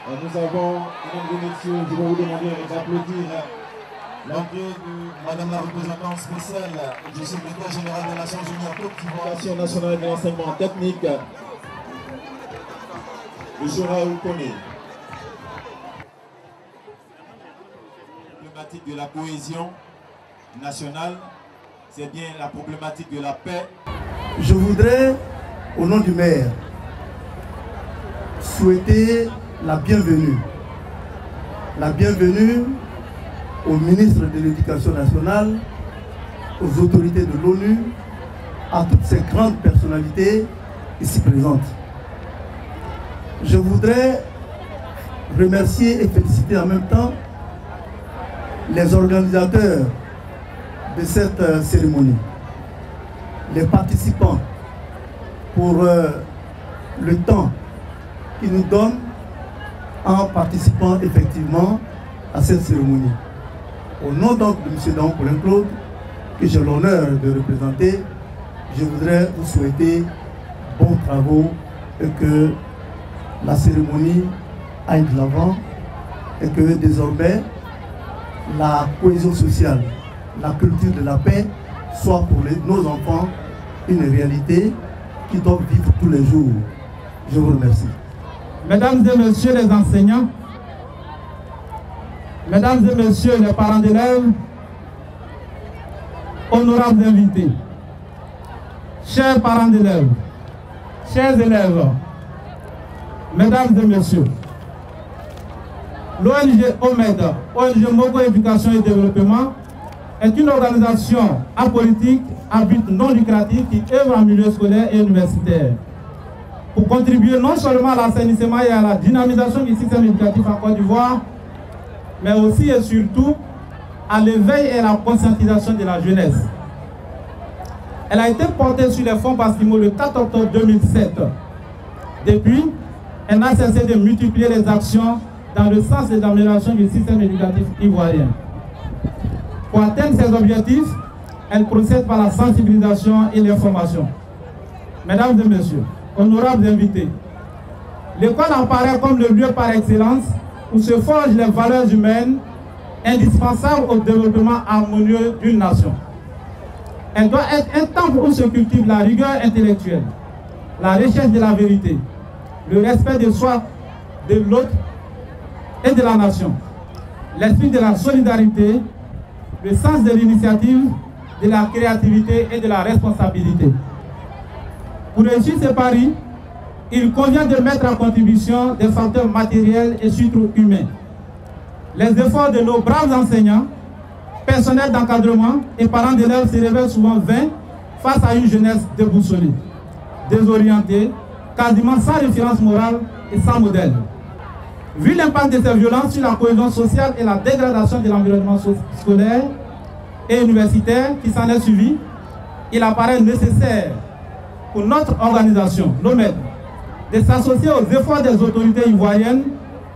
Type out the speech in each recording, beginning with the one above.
Nous avons, mesdames et messieurs, je vais vous demander d'applaudir l'entrée de Madame la représentante spéciale du secrétaire général des Nations Unies en Côte d'Ivoire, Commission nationale de l'enseignement technique, M. Raoul Koné. La problématique de la cohésion nationale, c'est bien la problématique de la paix. Je voudrais, au nom du maire, souhaiter la bienvenue au ministre de l'Éducation nationale, aux autorités de l'ONU, à toutes ces grandes personnalités ici présentes. Je voudrais remercier et féliciter en même temps les organisateurs de cette cérémonie, les participants pour le temps qu'ils nous donnent en participant effectivement à cette cérémonie. Au nom donc de M. Daon Paulin Claude, que j'ai l'honneur de représenter, je voudrais vous souhaiter bons travaux et que la cérémonie aille de l'avant et que désormais la cohésion sociale, la culture de la paix soit pour nos enfants une réalité qu'ils doivent vivre tous les jours. Je vous remercie. Mesdames et messieurs les enseignants, mesdames et messieurs les parents d'élèves, honorables invités, chers parents d'élèves, chers élèves, mesdames et messieurs, l'ONG OMED, ONG Mogo Éducation et Développement, est une organisation apolitique à but non lucratif qui œuvre en milieu scolaire et universitaire pour contribuer non seulement à l'assainissement et à la dynamisation du système éducatif en Côte d'Ivoire, mais aussi et surtout à l'éveil et à la conscientisation de la jeunesse. Elle a été portée sur les fonds Bastimo le 4 octobre 2007. Depuis, elle n'a cessé de multiplier les actions dans le sens de l'amélioration du système éducatif ivoirien. Pour atteindre ces objectifs, elle procède par la sensibilisation et l'information. Mesdames et messieurs, honorables invités, l'école apparaît comme le lieu par excellence où se forgent les valeurs humaines indispensables au développement harmonieux d'une nation. Elle doit être un temple où se cultive la rigueur intellectuelle, la recherche de la vérité, le respect de soi, de l'autre et de la nation, l'esprit de la solidarité, le sens de l'initiative, de la créativité et de la responsabilité. Pour réussir ces paris, il convient de mettre en contribution des facteurs matériels et surtout humains. Les efforts de nos braves enseignants, personnels d'encadrement et parents d'élèves se révèlent souvent vains face à une jeunesse déboussolée, désorientée, quasiment sans référence morale et sans modèle. Vu l'impact de ces violences sur la cohésion sociale et la dégradation de l'environnement scolaire et universitaire qui s'en est suivi, il apparaît nécessaire pour notre organisation, l'OMED, de s'associer aux efforts des autorités ivoiriennes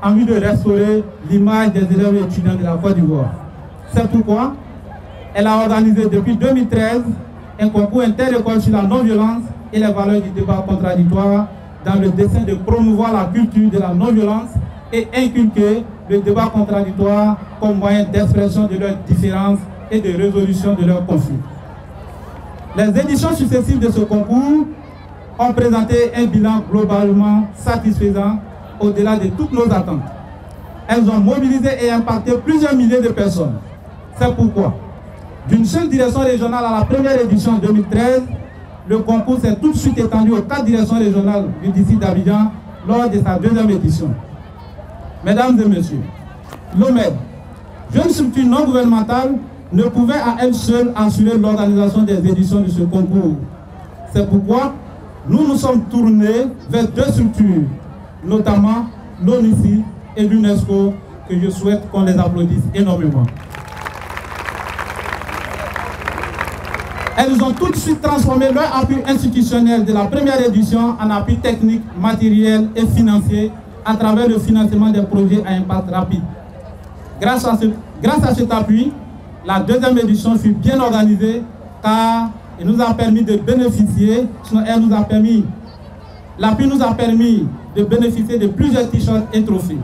en vue de restaurer l'image des élèves et étudiants de la Côte d'Ivoire. C'est pourquoi elle a organisé depuis 2013 un concours inter-école sur la non-violence et les valeurs du débat contradictoire dans le dessein de promouvoir la culture de la non-violence et inculquer le débat contradictoire comme moyen d'expression de leurs différences et de résolution de leurs conflits. Les éditions successives de ce concours ont présenté un bilan globalement satisfaisant au-delà de toutes nos attentes. Elles ont mobilisé et impacté plusieurs milliers de personnes. C'est pourquoi, d'une seule direction régionale à la première édition en 2013, le concours s'est tout de suite étendu aux 4 directions régionales du district d'Abidjan lors de sa 2e édition. Mesdames et messieurs, l'OMED, jeune structure non gouvernementale ne pouvait à elle seule assurer l'organisation des éditions de ce concours. C'est pourquoi nous nous sommes tournés vers deux structures, notamment l'ONUCI et l'UNESCO, que je souhaite qu'on les applaudisse énormément. Elles ont tout de suite transformé leur appui institutionnel de la première édition en appui technique, matériel et financier à travers le financement des projets à impact rapide. Grâce à cet appui, la deuxième édition fut bien organisée car il nous a permis de bénéficier, l'appui nous a permis de bénéficier de plusieurs t-shirts et trophées.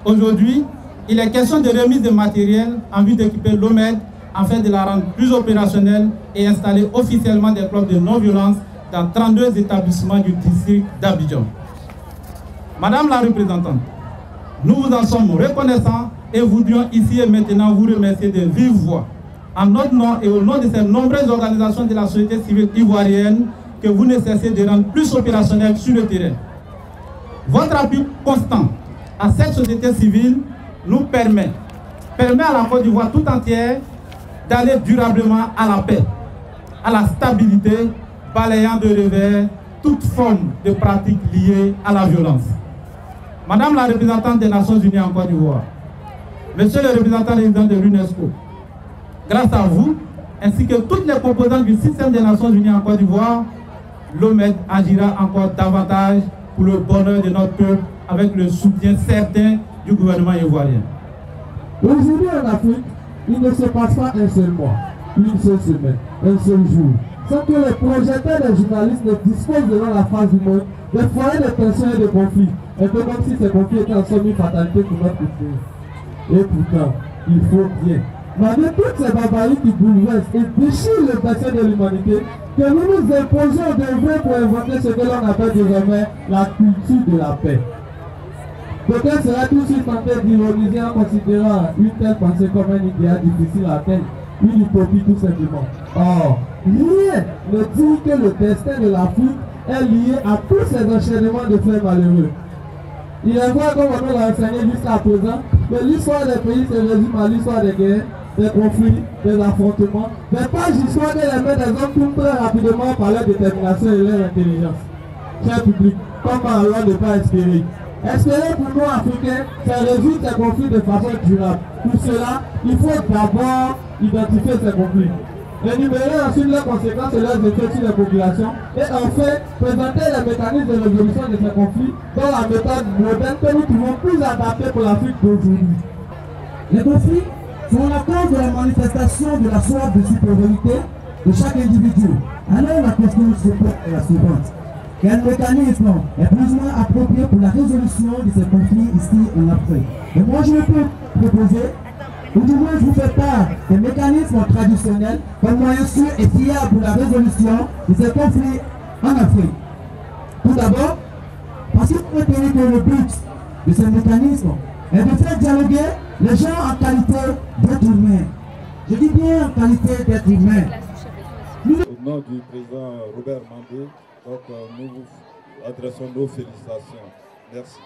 Aujourd'hui, il est question de remise de matériel en vue d'équiper l'OMED afin de la rendre plus opérationnelle et installer officiellement des clubs de non-violence dans 32 établissements du district d'Abidjan. Madame la représentante, nous vous en sommes reconnaissants et voudrions ici et maintenant vous remercier de vive voix, en notre nom et au nom de ces nombreuses organisations de la société civile ivoirienne que vous ne cessez de rendre plus opérationnelles sur le terrain. Votre appui constant à cette société civile nous permet à la Côte d'Ivoire tout entière d'aller durablement à la paix, à la stabilité, balayant de revers toute forme de pratique liée à la violence. Madame la représentante des Nations Unies en Côte d'Ivoire, Monsieur le représentant résident de l'UNESCO, grâce à vous, ainsi que toutes les composantes du système des Nations Unies en Côte d'Ivoire, l'OMED agira encore davantage pour le bonheur de notre peuple avec le soutien certain du gouvernement ivoirien. Aujourd'hui en Afrique, il ne se passe pas un seul mois, une seule semaine, un seul jour, sans que les projecteurs des journalistes ne disposent devant la face du monde des foyers de tensions et de conflits, un peu comme si ces conflits étaient en somme une fatalité pour notre pays. Et pourtant, il faut bien, malgré toutes ces barbaries qui bouleversent et déchirent le bassin de l'humanité, que nous nous imposons d'œuvrer pour inventer ce que l'on appelle désormais la culture de la paix. Peut-être sera tout de suite tenté d'ironiser en considérant une telle pensée comme un idéal difficile à atteindre, une utopie tout simplement. Or, rien ne dit que le destin de l'Afrique est lié à tous ces enchaînements de faits malheureux. Il est vrai, comme on l'a enseigné jusqu'à présent, que l'histoire des pays se résume à l'histoire des guerres, des conflits, des affrontements, des pages d'histoire que les mains des hommes tournent très rapidement par leur détermination et leur intelligence. Cher public, comment alors ne pas espérer? Espérer pour nous Africains, c'est résoudre ces conflits de façon durable. Pour cela, il faut d'abord identifier ces conflits, énumérer ensuite leurs conséquences et leurs effets sur les populations, et enfin présenter les mécanismes de résolution de ces conflits dans la méthode moderne que nous trouvons plus adaptée pour l'Afrique d'aujourd'hui. Les conflits sont la cause de la manifestation de la soif de supériorité de chaque individu. Alors la question est la suivante. Quel mécanisme est plus ou moins approprié pour la résolution de ces conflits ici en Afrique? Et moi je peux proposer, ou du moins je vous fais part des mécanismes traditionnels comme moyen sûr et fiable pour la résolution de ces conflits en Afrique. Tout d'abord, parce qu'il faut retenir que le but de ces mécanismes est de faire dialoguer les gens en qualité d'être humains. Je dis bien en qualité d'être humain. Au nom du président Robert Mandé, donc, nous vous adressons nos félicitations. Merci.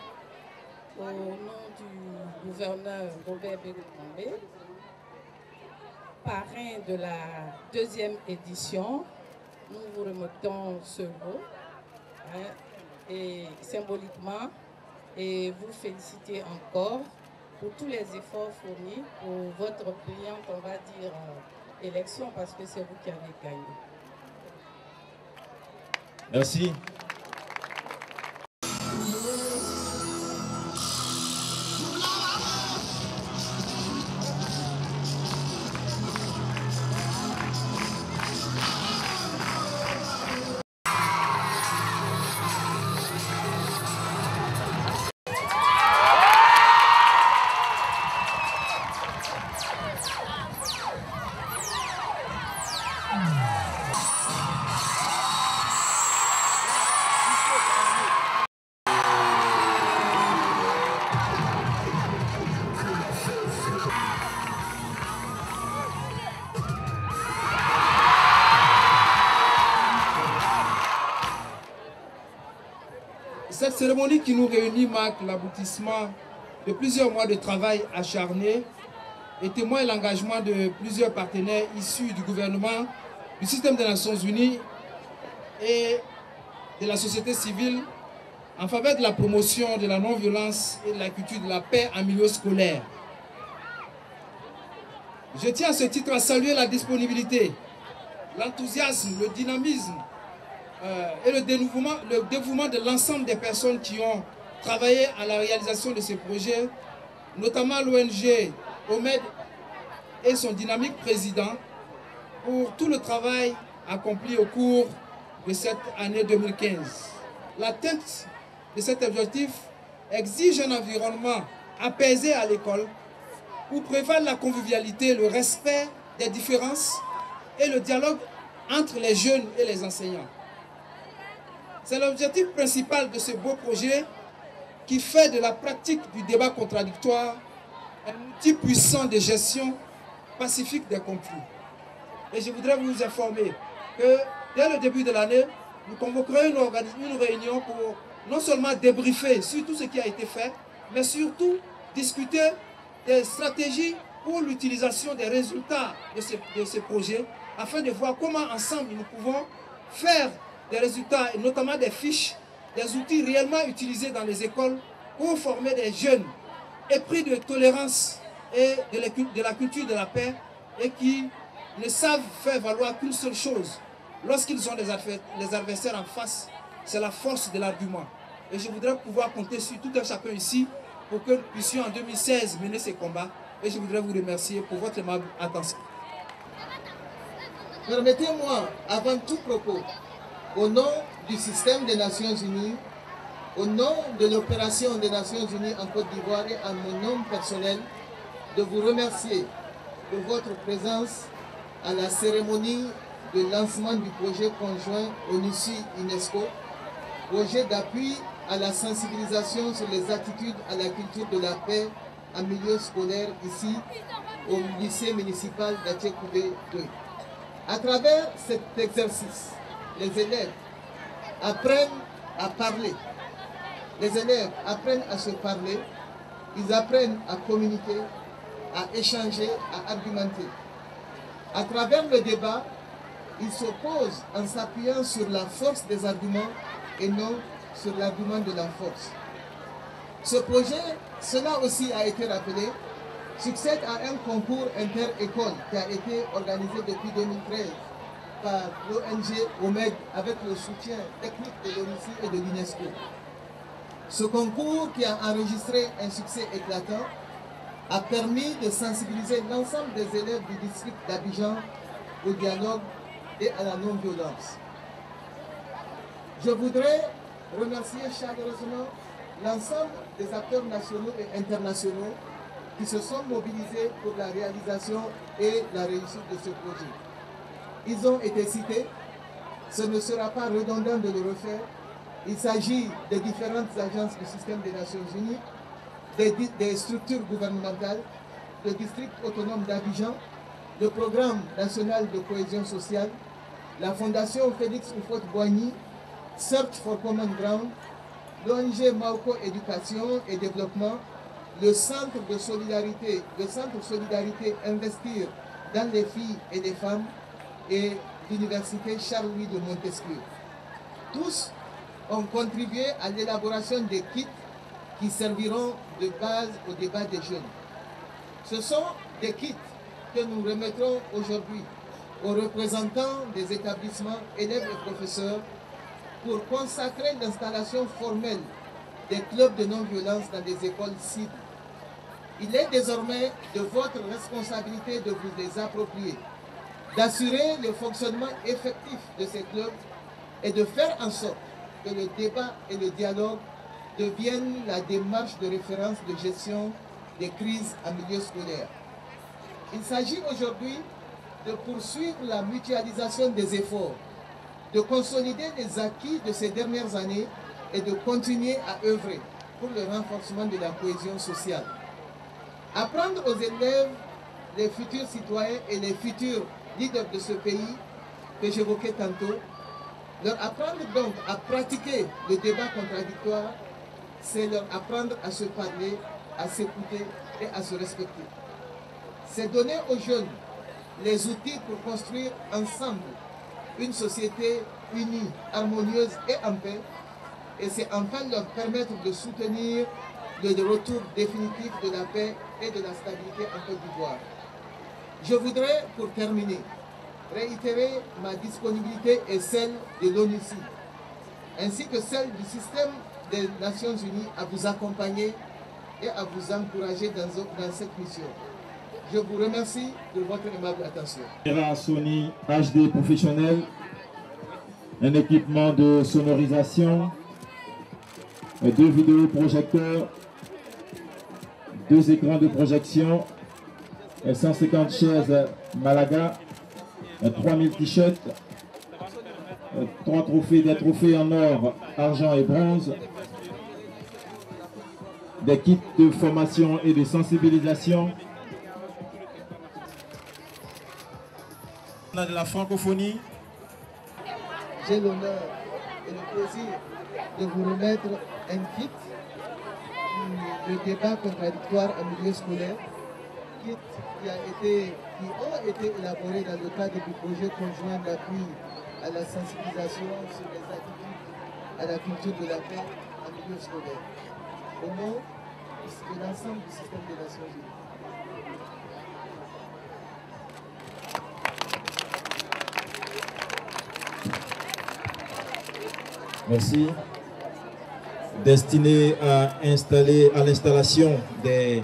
Au nom du gouverneur Robert Mandé, parrain de la deuxième édition, nous vous remettons ce lot et symboliquement et vous féliciter encore pour tous les efforts fournis pour votre brillante, on va dire, élection, parce que c'est vous qui avez gagné. Merci. Cette cérémonie qui nous réunit marque l'aboutissement de plusieurs mois de travail acharné et témoigne l'engagement de plusieurs partenaires issus du gouvernement, du système des Nations Unies et de la société civile en faveur de la promotion de la non-violence et de la culture de la paix en milieu scolaire. Je tiens à ce titre à saluer la disponibilité, l'enthousiasme, le dynamisme et le dévouement de l'ensemble des personnes qui ont travaillé à la réalisation de ces projets, notamment l'ONG OMED et son dynamique président pour tout le travail accompli au cours de cette année 2015. L'atteinte de cet objectif exige un environnement apaisé à l'école où prévalent la convivialité, le respect des différences et le dialogue entre les jeunes et les enseignants. C'est l'objectif principal de ce beau projet qui fait de la pratique du débat contradictoire un outil puissant de gestion pacifique des conflits. Et je voudrais vous informer que dès le début de l'année, nous convoquerons une réunion pour non seulement débriefer sur tout ce qui a été fait, mais surtout discuter des stratégies pour l'utilisation des résultats de ces projets, afin de voir comment ensemble nous pouvons faire des résultats, et notamment des fiches, des outils réellement utilisés dans les écoles pour former des jeunes épris de tolérance et de la culture de la paix, et qui ne savent faire valoir qu'une seule chose. Lorsqu'ils ont les adversaires en face, c'est la force de l'argument. Et je voudrais pouvoir compter sur tout un chacun ici pour que nous puissions en 2016 mener ces combats. Et je voudrais vous remercier pour votre aimable attention. Permettez-moi, avant tout propos, au nom du système des Nations Unies, au nom de l'opération des Nations Unies en Côte d'Ivoire et en mon nom personnel, de vous remercier pour votre présence à la cérémonie de lancement du projet conjoint ONUCI-UNESCO, projet d'appui à la sensibilisation sur les attitudes à la culture de la paix en milieu scolaire ici au lycée municipal d'Atché-Koubé 2. À travers cet exercice, les élèves apprennent à parler. Les élèves apprennent à se parler, ils apprennent à communiquer, à échanger, à argumenter. À travers le débat, ils s'opposent en s'appuyant sur la force des arguments et non sur l'argument de la force. Ce projet, cela aussi a été rappelé, succède à un concours inter-école qui a été organisé depuis 2013 par l'ONG OMED avec le soutien technique de l'ONUCI et de l'UNESCO. Ce concours, qui a enregistré un succès éclatant, a permis de sensibiliser l'ensemble des élèves du district d'Abidjan au dialogue et à la non-violence. Je voudrais remercier chaleureusement l'ensemble des acteurs nationaux et internationaux qui se sont mobilisés pour la réalisation et la réussite de ce projet. Ils ont été cités, ce ne sera pas redondant de le refaire. Il s'agit des différentes agences du système des Nations Unies, des structures gouvernementales, le district autonome d'Abidjan, le programme national de cohésion sociale, la fondation Félix Houphouët-Boigny, Search for Common Ground, l'ONG Mauco Éducation et Développement, le centre Solidarité Investir dans les filles et les femmes et l'université Charles-Louis de Montesquieu. Tous ont contribué à l'élaboration des kits qui serviront de base au débat des jeunes. Ce sont des kits que nous remettrons aujourd'hui aux représentants des établissements, élèves et professeurs pour consacrer l'installation formelle des clubs de non-violence dans des écoles cibles. Il est désormais de votre responsabilité de vous les approprier, d'assurer le fonctionnement effectif de ces clubs et de faire en sorte que le débat et le dialogue deviennent la démarche de référence de gestion des crises en milieu scolaire. Il s'agit aujourd'hui de poursuivre la mutualisation des efforts, de consolider les acquis de ces dernières années et de continuer à œuvrer pour le renforcement de la cohésion sociale. Apprendre aux élèves, les futurs citoyens et les futurs leaders de ce pays que j'évoquais tantôt, leur apprendre donc à pratiquer le débat contradictoire, c'est leur apprendre à se parler, à s'écouter et à se respecter. c'est donner aux jeunes les outils pour construire ensemble une société unie, harmonieuse et en paix. Et c'est enfin leur permettre de soutenir le retour définitif de la paix et de la stabilité en Côte d'Ivoire. Je voudrais, pour terminer, réitérer ma disponibilité et celle de l'ONUCI, ainsi que celle du système des Nations Unies à vous accompagner et à vous encourager dans cette mission. Je vous remercie de votre aimable attention. Caméra Sony HD professionnel, un équipement de sonorisation, 2 vidéoprojecteurs, 2 écrans de projection, 150 chaises Malaga, 3000 t-shirts, 3 trophées, des trophées en or, argent et bronze, des kits de formation et de sensibilisation. De la francophonie. J'ai l'honneur et le plaisir de vous remettre un kit de débat contradictoire en milieu scolaire, kit qui ont été élaborés dans le cadre du projet conjoint d'appui à la sensibilisation sur les attitudes à la culture de la paix en milieu scolaire, au nom de l'ensemble du système des Nations Unies. Merci. Destiné à l'installation des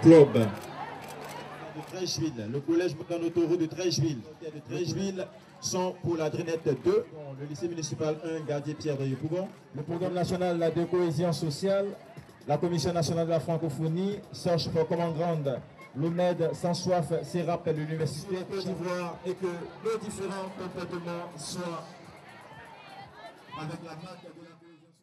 clubs de Trècheville, le collège Moderne Autoroute de Trècheville. De Trècheville sont pour la Drinette 2, le lycée municipal 1, Gardien Pierre de Yopougon, le programme national de cohésion sociale, la commission nationale de la francophonie, Serge pour commande grande, l'ONED, Sans Soif, CERAP, l'université Côte d'Ivoire, et que nos différents comportements soient avec la marque de la cohésion.